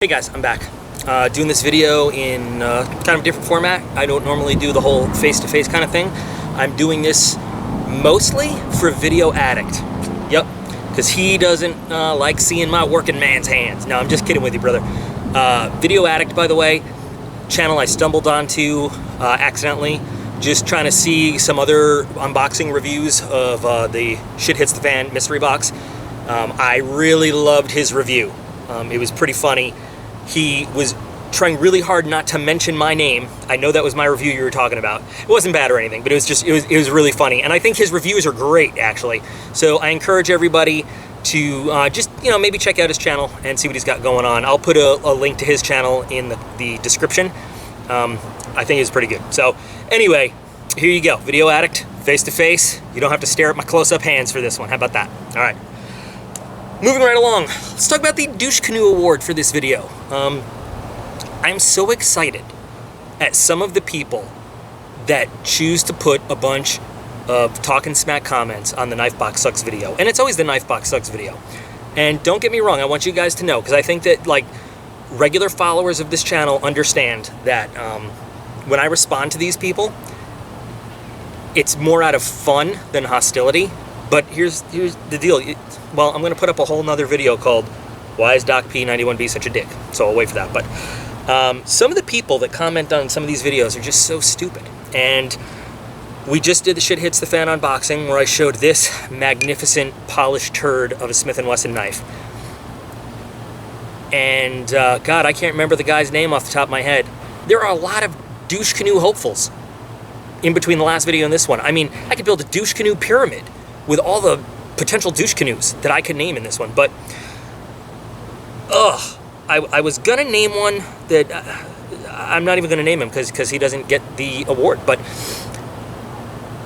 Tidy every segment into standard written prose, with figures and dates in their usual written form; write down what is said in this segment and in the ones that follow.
Hey guys, I'm back. Doing this video in kind of a different format. I don't normally do the whole face-to-face kind of thing. I'm doing this mostly for Video Addict. Yep, because he doesn't like seeing my working man's hands. No, I'm just kidding with you, brother. Video Addict, by the way, channel I stumbled onto accidentally, just trying to see some other unboxing reviews of the Shit Hits the Fan mystery box. I really loved his review. It was pretty funny. He was trying really hard not to mention my name. I know that was my review you were talking about. It wasn't bad or anything, but it was really funny. And I think his reviews are great, actually. So I encourage everybody to just, maybe check out his channel and see what he's got going on. I'll put a link to his channel in the description. I think it's pretty good. So anyway, here you go. Video Addict, face-to-face. You don't have to stare at my close-up hands for this one. How about that? All right. Moving right along, let's talk about the Douche Canoe Award for this video. I'm so excited at some of the people that choose to put a bunch of talking smack comments on the Knife Box Sucks video. And it's always the Knife Box Sucks video. And don't get me wrong, I want you guys to know, because I think that regular followers of this channel understand that when I respond to these people, it's more out of fun than hostility. But here's the deal. Well, I'm going to put up a whole nother video called Why is Doc P91B Such a Dick? So I'll wait for that. But some of the people that comment on some of these videos are just so stupid. And we just did the Shit Hits the Fan unboxing where I showed this magnificent polished turd of a Smith & Wesson knife. And God, I can't remember the guy's name off the top of my head. There are a lot of douche canoe hopefuls in between the last video and this one. I mean, I could build a douche canoe pyramid with all the potential douche canoes that I could name in this one, but I was gonna name one that I'm not even gonna name him because he doesn't get the award. But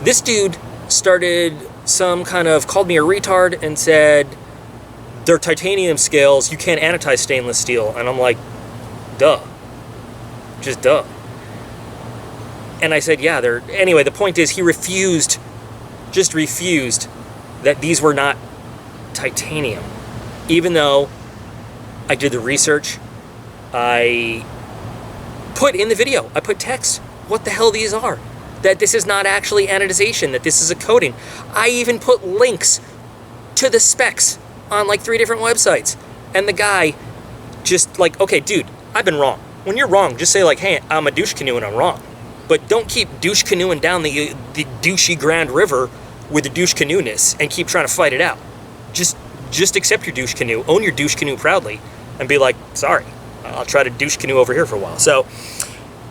this dude started some kind of, called me a retard and said they're titanium scales, you can't anodise stainless steel, and I'm like, duh, just duh. And I said, yeah, they're, anyway, the point is he refused that these were not titanium. Even though I did the research, I put in the video, I put text, what the hell these are. That this is not actually anodization, that this is a coating. I even put links to the specs on 3 different websites. And the guy just okay, dude, I've been wrong. When you're wrong, just say hey, I'm a douche canoe and I'm wrong. But don't keep douche canoeing down the douchey Grand River with the douche canoe-ness and keep trying to fight it out. Just accept your douche canoe, own your douche canoe proudly, and be like, sorry, I'll try to douche canoe over here for a while. So,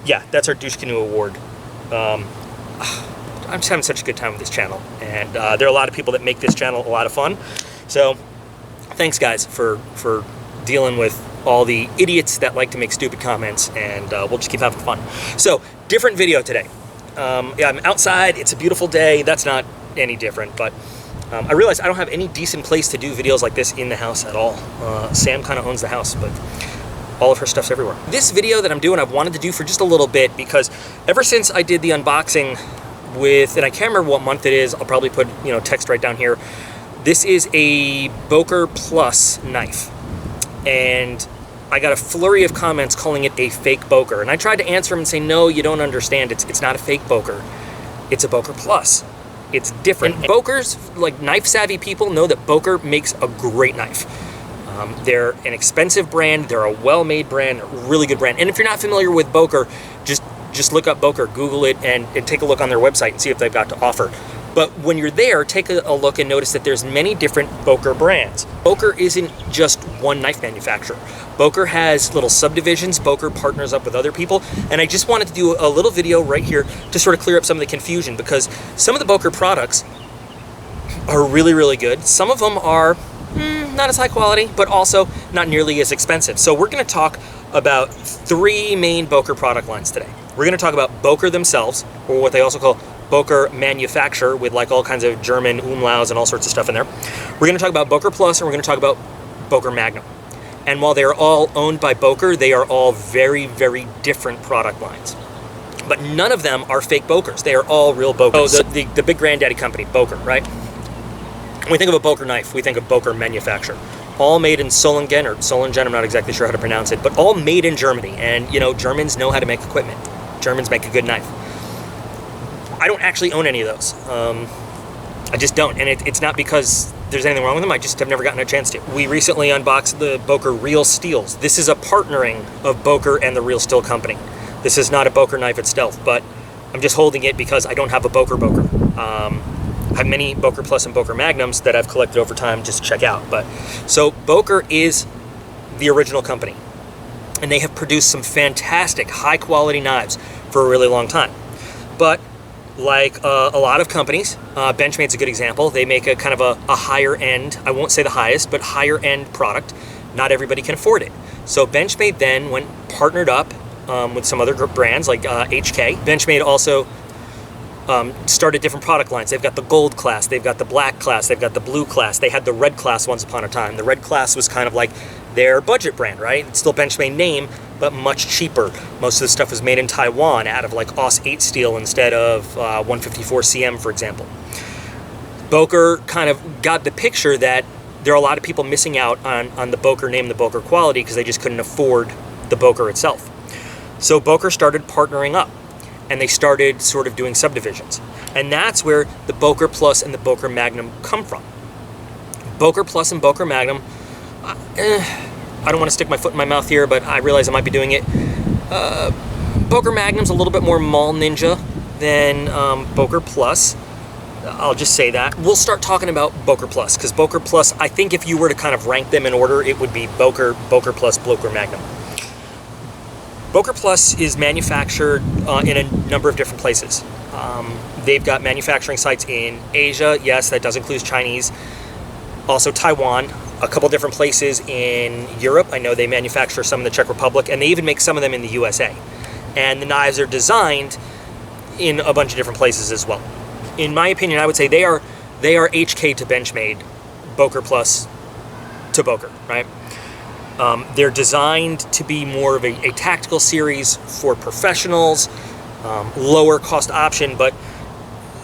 yeah, that's our douche canoe award. I'm just having such a good time with this channel, and there are a lot of people that make this channel a lot of fun. So, thanks guys for dealing with all the idiots that like to make stupid comments, and we'll just keep having fun. So, different video today. Yeah, I'm outside, it's a beautiful day. That's not any different, but I realized I don't have any decent place to do videos like this in the house at all. Sam kind of owns the house, but all of her stuff's everywhere. This video that I'm doing, I've wanted to do for just a little bit because ever since I did the unboxing with, and I can't remember what month it is, I'll probably put text right down here. This is a Boker Plus knife, and I got a flurry of comments calling it a fake Boker, and I tried to answer them and say, no, you don't understand. It's not a fake Boker. It's a Boker Plus. It's different. And Bokers, knife-savvy people, know that Boker makes a great knife. They're an expensive brand. They're a well-made brand, a really good brand. And if you're not familiar with Boker, just look up Boker, Google it, and take a look on their website and see if they've got to offer. But when you're there, take a look and notice that there's many different Boker brands. Boker isn't just one knife manufacturer. Boker has little subdivisions. Boker partners up with other people. And I just wanted to do a little video right here to sort of clear up some of the confusion, because some of the Boker products are really, really good. Some of them are not as high quality, but also not nearly as expensive. So we're going to talk about 3 main Boker product lines today. We're going to talk about Boker themselves, or what they also call Boker manufacturer, with all kinds of German umlauts and all sorts of stuff in there. We're going to talk about Boker Plus, and we're going to talk about Boker Magnum. And while they are all owned by Boker, they are all very, very different product lines. But none of them are fake Bokers. They are all real Bokers. Oh, the big granddaddy company, Boker, right? When we think of a Boker knife, we think of Boker manufacturer. all made in Solingen, or Solingen, I'm not exactly sure how to pronounce it, but all made in Germany. And, you know, Germans know how to make equipment. Germans make a good knife. I don't actually own any of those. I just don't, and it's not because there's anything wrong with them, I just have never gotten a chance to. We recently unboxed the Boker Real Steels. This is a partnering of Boker and the Real Steel Company. This is not a Boker knife itself, but I'm just holding it because I don't have a Boker. I have many Boker Plus and Boker Magnums that I've collected over time just to check out. But so Boker is the original company, and they have produced some fantastic high quality knives for a really long time. But like a lot of companies, Benchmade's a good example. They make a kind of a higher end, I won't say the highest, but higher end product. Not everybody can afford it. So Benchmade then partnered up with some other brands like HK. Benchmade also started different product lines. They've got the gold class, they've got the black class, they've got the blue class. They had the red class once upon a time. The red class was kind of like their budget brand, right? It's still Benchmade name, but much cheaper. Most of the stuff was made in Taiwan out of like AUS 8 steel instead of 154 CM, for example. Boker kind of got the picture that there are a lot of people missing out on the Boker name, the Boker quality, because they just couldn't afford the Boker itself. So Boker started partnering up, and they started sort of doing subdivisions. And that's where the Boker Plus and the Boker Magnum come from. Boker Plus and Boker Magnum, I don't want to stick my foot in my mouth here, but I realize I might be doing it. Boker Magnum's a little bit more mall ninja than Boker Plus. I'll just say that. We'll start talking about Boker Plus, because Boker Plus, I think if you were to kind of rank them in order, it would be Boker Plus, Boker Magnum. Boker Plus is manufactured in a number of different places. They've got manufacturing sites in Asia, yes, that does include Chinese, also Taiwan, a couple different places in Europe. I know they manufacture some in the Czech Republic, and they even make some of them in the USA. And the knives are designed in a bunch of different places as well. In my opinion, I would say they are HK to Benchmade, Boker Plus to Boker, right? They're designed to be more of a tactical series for professionals, lower cost option, but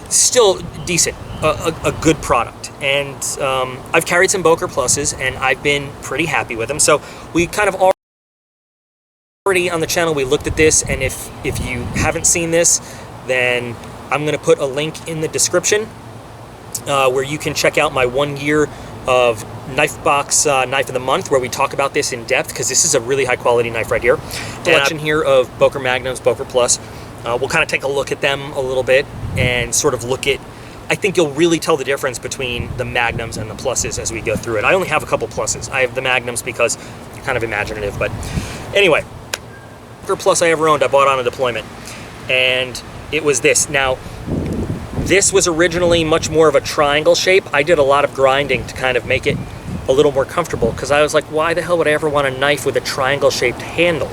still decent, a good product. And I've carried some Boker Pluses, and I've been pretty happy with them. So we kind of already on the channel, we looked at this, and if you haven't seen this, then I'm going to put a link in the description where you can check out my 1 year of Knife Box Knife of the Month, where we talk about this in depth, because this is a really high quality knife right here. Collection here of Boker Magnums, Boker Plus. We'll kind of take a look at them a little bit and sort of look at, I think you'll really tell the difference between the Magnums and the Pluses as we go through it. I only have a couple Pluses. I have the Magnums because they're kind of imaginative, but anyway, Boker Plus I ever owned, I bought on a deployment, and it was this. Now, this was originally much more of a triangle shape. I did a lot of grinding to kind of make it a little more comfortable, because I was like, why the hell would I ever want a knife with a triangle-shaped handle?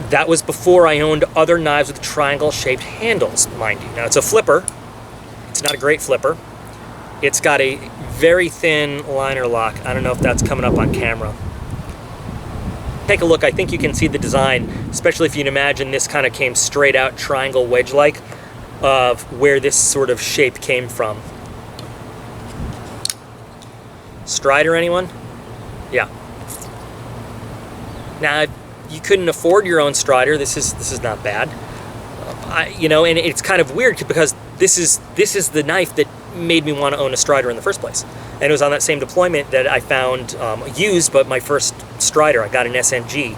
That was before I owned other knives with triangle-shaped handles, mind you. Now, it's a flipper. It's not a great flipper. It's got a very thin liner lock. I don't know if that's coming up on camera. Take a look. I think you can see the design, especially if you can imagine this kind of came straight out triangle wedge-like, of where this sort of shape came from. Strider, anyone? Yeah. Now, you couldn't afford your own Strider. This is not bad. You know, and it's kind of weird because this is the knife that made me want to own a Strider in the first place. And it was on that same deployment that I found used, but my first Strider, I got an SNG,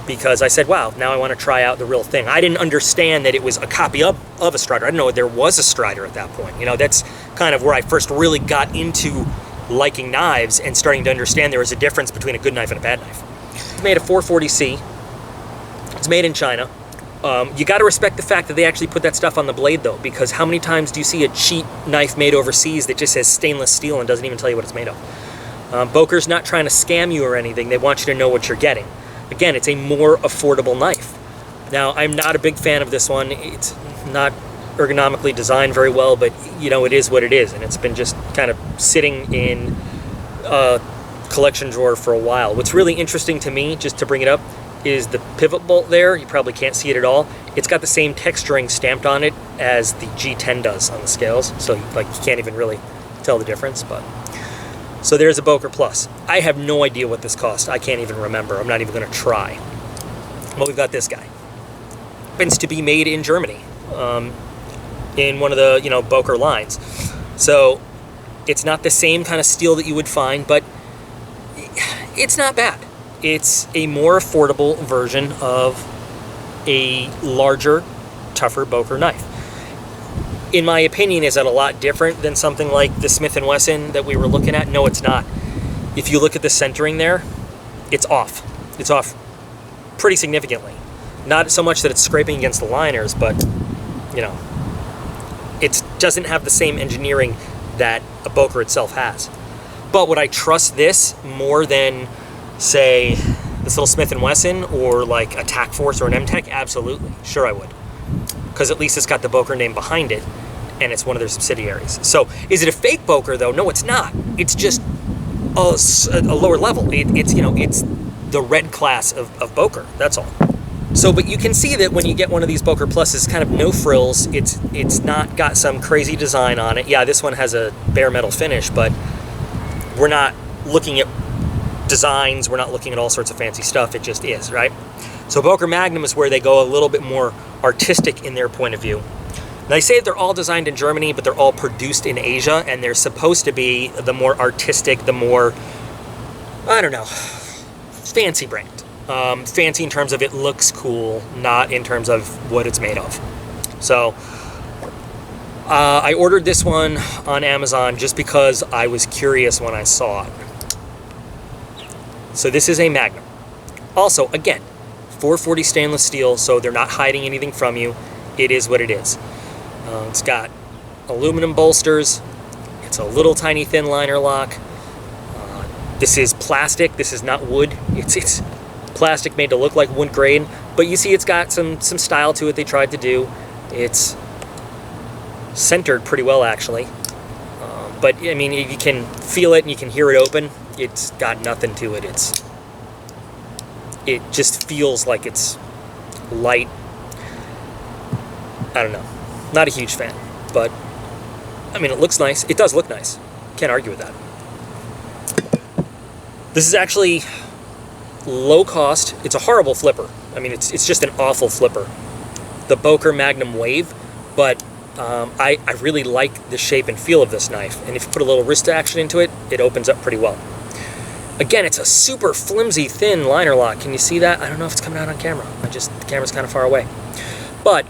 because I said, wow, now I want to try out the real thing. I didn't understand that it was a copy of a Strider. I didn't know there was a Strider at that point. You know, that's kind of where I first really got into liking knives and starting to understand there was a difference between a good knife and a bad knife. It's made of 440C. It's made in China. You got to respect the fact that they actually put that stuff on the blade, though, because how many times do you see a cheap knife made overseas that just says stainless steel and doesn't even tell you what it's made of? Boker's not trying to scam you or anything. They want you to know what you're getting. Again, it's a more affordable knife. Now, I'm not a big fan of this one. It's not ergonomically designed very well, but you know, it is what it is, and it's been just kind of sitting in a collection drawer for a while. What's really interesting to me, just to bring it up, is the pivot bolt there. You probably can't see it at all. It's got the same texturing stamped on it as the G10 does on the scales, so like you can't even really tell the difference. But So there's a Boker Plus. I have no idea what this cost. I can't even remember. I'm not even going to try. Well, we've got this guy. Happens to be made in Germany, in one of the, Boker lines. So it's not the same kind of steel that you would find, but it's not bad. It's a more affordable version of a larger, tougher Boker knife. In my opinion, is that a lot different than something like the Smith & Wesson that we were looking at? No, it's not. If you look at the centering there, it's off. It's off pretty significantly. Not so much that it's scraping against the liners, but, it doesn't have the same engineering that a Boker itself has. But would I trust this more than, say, this little Smith & Wesson or like a Tac Force or an M-Tech? Absolutely. Sure I would. Because at least it's got the Boker name behind it, and it's one of their subsidiaries. So, is it a fake Boker, though? No, it's not. It's just a lower level. It's the red class of Boker. That's all. So, but you can see that when you get one of these Boker Pluses, kind of no frills. It's not got some crazy design on it. Yeah, this one has a bare metal finish, but we're not looking at designs. We're not looking at all sorts of fancy stuff. It just is, right? So Boker Magnum is where they go a little bit more artistic in their point of view. They say they're all designed in Germany, but they're all produced in Asia, and they're supposed to be the more artistic, the more, fancy brand. Fancy in terms of it looks cool, not in terms of what it's made of. So I ordered this one on Amazon just because I was curious when I saw it. So this is a Magnum. Also, again, 440 stainless steel, so they're not hiding anything from you. It is what it is. It's got aluminum bolsters. It's a little tiny thin liner lock. This is plastic. This is not wood. It's plastic made to look like wood grain, but you see it's got some style to it they tried to do. It's centered pretty well, actually. But, I mean, you can feel it and you can hear it open. It's got nothing to it. It just feels like it's light. I don't know. Not a huge fan, but I mean, it looks nice. It does look nice. Can't argue with that. This is actually low cost. It's a horrible flipper. I mean, it's just an awful flipper. The Boker Magnum Wave, but I really like the shape and feel of this knife. And if you put a little wrist action into it, it opens up pretty well. Again, it's a super flimsy, thin liner lock. Can you see that? I don't know if it's coming out on camera. The camera's kind of far away. But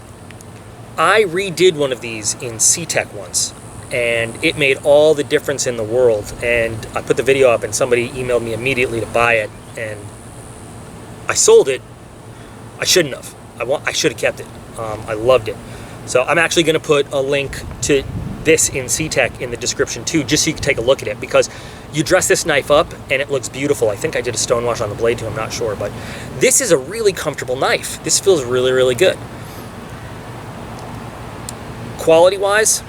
I redid one of these in C-Tek once, and it made all the difference in the world. And I put the video up, and somebody emailed me immediately to buy it, and I sold it. I shouldn't have. I should have kept it. I loved it. So I'm actually going to put a link to this in C-Tek in the description too, just so you can take a look at it, because you dress this knife up and it looks beautiful. I think I did a stonewash on the blade too, I'm not sure, but this is a really comfortable knife. This feels really, really good. Quality-wise,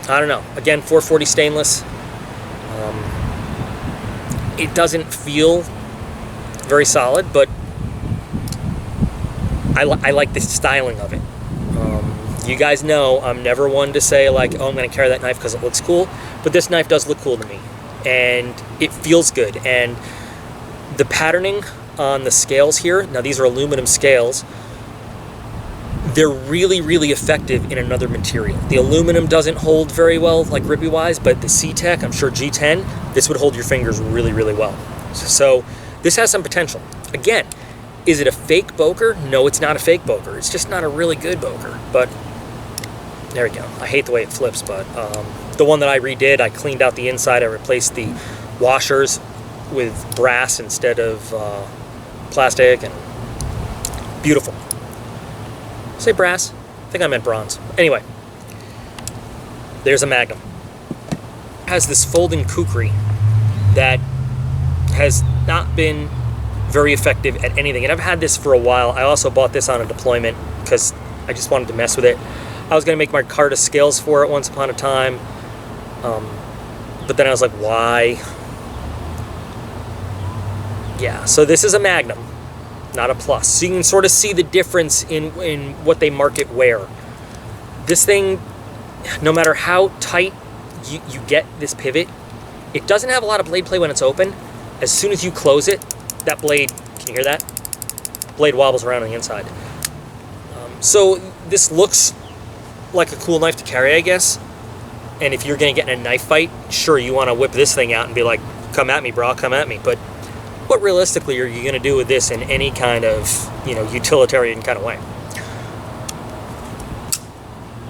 I don't know. Again, 440 stainless. It doesn't feel very solid, but I like the styling of it. You guys know I'm never one to say like, oh, I'm going to carry that knife because it looks cool, but this knife does look cool to me, and it feels good. And the patterning on the scales here, now these are aluminum scales, they're really, really effective in another material. The aluminum doesn't hold very well, like grippy-wise, but the C-Tek, I'm sure G10, this would hold your fingers really, really well. So this has some potential. Again, is it a fake Boker? No, it's not a fake Boker. It's just not a really good Boker. But there we go. I hate the way it flips, but the one that I redid, I cleaned out the inside. I replaced the washers with brass instead of plastic, and beautiful. Say brass? I think I meant bronze. Anyway, there's a Magnum. It has this folding kukri that has not been very effective at anything. And I've had this for a while. I also bought this on a deployment because I just wanted to mess with it. I was going to make my Carta scales for it once upon a time. But then I was like, why? Yeah, so this is a Magnum, not a Plus. So you can sort of see the difference in what they market where. This thing, no matter how tight you get this pivot, It doesn't have a lot of blade play when it's open. As soon as you close it, that blade, can you hear that? Blade wobbles around on the inside. So this looks like a cool knife to carry, I guess. And if you're going to get in a knife fight, sure, you want to whip this thing out and be like, come at me, bro, come at me. But what realistically are you going to do with this in any kind of, you know, utilitarian kind of way?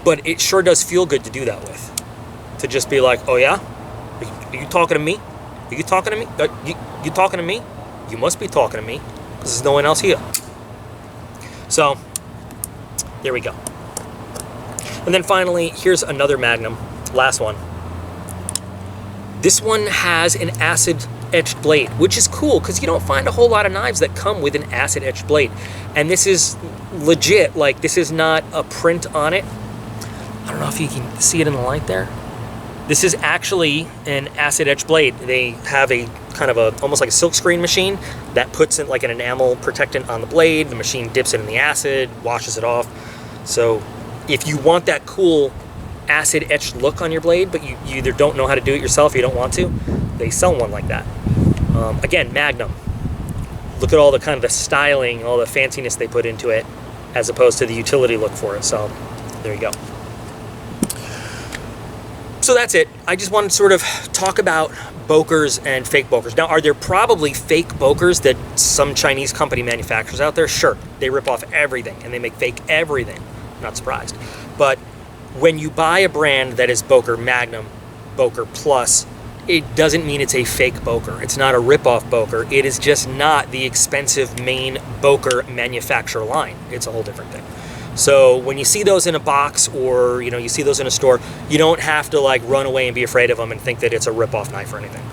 But it sure does feel good to do that with. To just be like, oh yeah? Are you talking to me? Are you talking to me? You talking to me? You must be talking to me, because there's no one else here. So, there we go. And then finally, here's another Magnum, last one. This one has an acid etched blade, which is cool, because you don't find a whole lot of knives that come with an acid etched blade. And this is legit, like this is not a print on it. I don't know if you can see it in the light there. This is actually an acid etched blade. They have a kind of a, almost like a silk screen machine that puts in like an enamel protectant on the blade. The machine dips it in the acid, washes it off. So if you want that cool acid etched look on your blade, but you either don't know how to do it yourself or you don't want to, they sell one like that. Again, Magnum. Look at all the kind of the styling, all the fanciness they put into it, as opposed to the utility look for it. So there you go. So that's it. I just wanted to sort of talk about Bokers and fake Bokers. Now, are there probably fake Bokers that some Chinese company manufactures out there? Sure. They rip off everything and they make fake everything. Not surprised. But when you buy a brand that is Boker Magnum, Boker Plus, it doesn't mean it's a fake Boker. It's not a rip-off Boker. It is just not the expensive main Boker manufacturer line. It's a whole different thing. So when you see those in a box or, you know, you see those in a store, you don't have to like run away and be afraid of them and think that it's a rip-off knife or anything.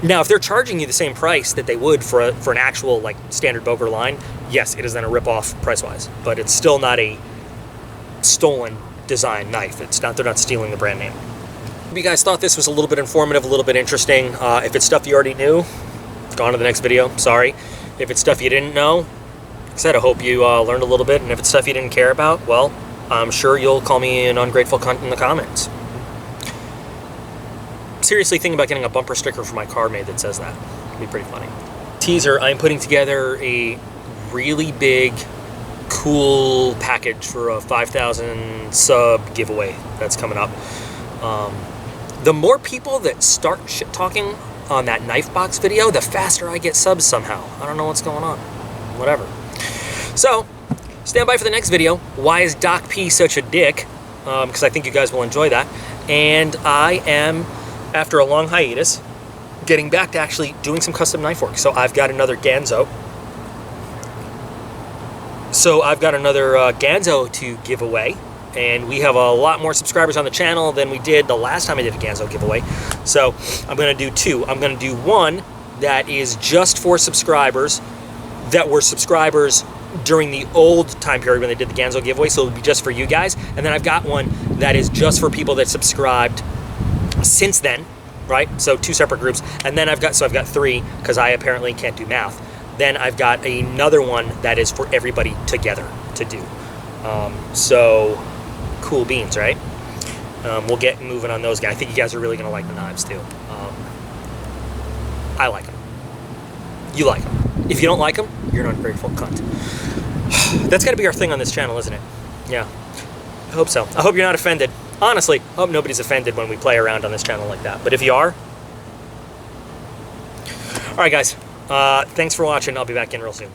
Now, if they're charging you the same price that they would for an actual like standard Boker line, yes, it is then a rip-off price-wise, but it's still not a stolen design knife. It's not, they're not stealing the brand name. If you guys thought this was a little bit informative, a little bit interesting, if it's stuff you already knew, go on to the next video, sorry. If it's stuff you didn't know, like I said, I hope you learned a little bit, and if it's stuff you didn't care about, well, I'm sure you'll call me an ungrateful cunt in the comments. Seriously thinking about getting a bumper sticker for my car made that says that. It'd be pretty funny. Teaser, I'm putting together a really big, cool package for a 5,000 sub giveaway that's coming up. The more people that start shit talking on that knife box video, the faster I get subs somehow. I don't know what's going on. Whatever. So, stand by for the next video. Why is Doc P such a dick? Because I think you guys will enjoy that. And I am, after a long hiatus, getting back to actually doing some custom knife work. So I've got another Ganzo. To give away. And we have a lot more subscribers on the channel than we did the last time I did a Ganzo giveaway. So I'm going to do two. I'm going to do one that is just for subscribers that were subscribers during the old time period when they did the Ganzo giveaway. So it'll be just for you guys. And then I've got one that is just for people that subscribed since then, right? So two separate groups. And then I've got three, because I apparently can't do math. Then I've got another one that is for everybody together to do. So cool beans, right? We'll get moving on those guys. I think you guys are really going to like the knives too. I like them. You like them. If you don't like them, you're an ungrateful cunt. That's got to be our thing on this channel, isn't it? Yeah. I hope so. I hope you're not offended. Honestly, I hope nobody's offended when we play around on this channel like that. But if you are... Alright guys, thanks for watching. I'll be back in real soon.